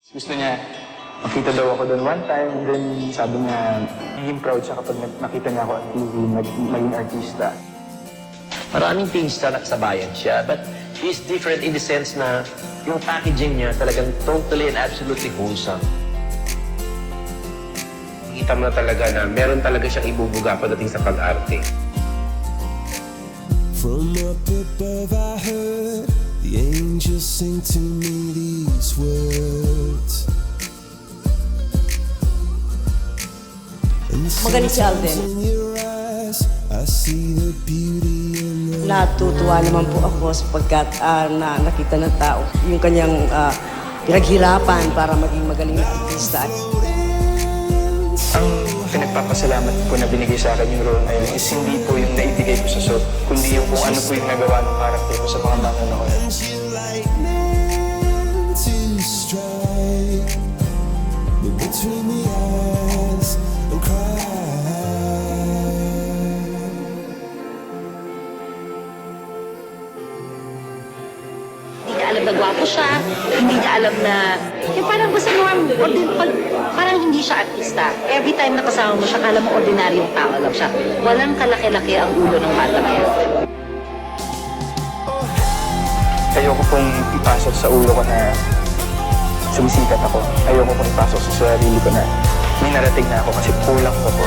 Gusto niya, makita daw ako doon one time, then sabi niya, naging proud siya kapag nakita niya ako on TV, maging artista. Maraming things sa bayan siya, but she's different in the sense na yung packaging niya talagang totally and absolutely wholesome. Kita mo na talaga na meron talaga siyang ibubuga pagdating sa pag-arte. From up above I heard the angels sing to me these words. Magaling si Alden. In your eyes, I see the beauty in the Natutuwa naman po ako sapagkat na nakita ng tao yung kanyang pinaghirapan para maging magaling na artista. Ang pinagpapasalamat po na binigay sa akin yung role na yun is hindi po yung naibigay ko sa show, kundi yung kung ano po yung nagawa ng karakter ko sa mga manonood. lightning to strike, but between the eyes and cry. Hindi niya alam na gwapo siya, hindi niya alam na, yung parang basta parang hindi siya artista. Every time nakasama mo siya, kala mo ordinaryong tao lang siya. Walang kalaki-laki ang ulo ng bata na yan. Ayoko pong ipasok sa ulo ko na sumisikat ako. Ayoko pong ipasok sa sarili ko na may narating na ako kasi kulang pa po.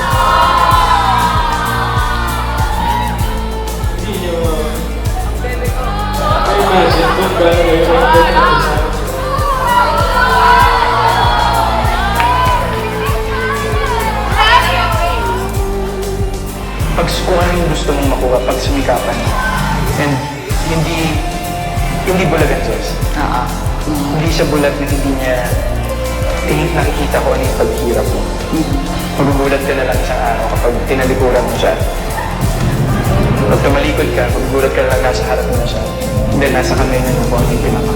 Pag kung ano yung gusto mong makuha, pag sumikapan, and hindi bulag ang Diyos. Hindi siya bulag na hindi niya nakikita ko ano yung paghihirap mo. Magugulat ka na lang isang araw kapag tinalikuran mo siya. Pag tumalikod ka, magugulat ka na lang nasa harap mo na siya. Then nasa kamay na yung konting pinaka.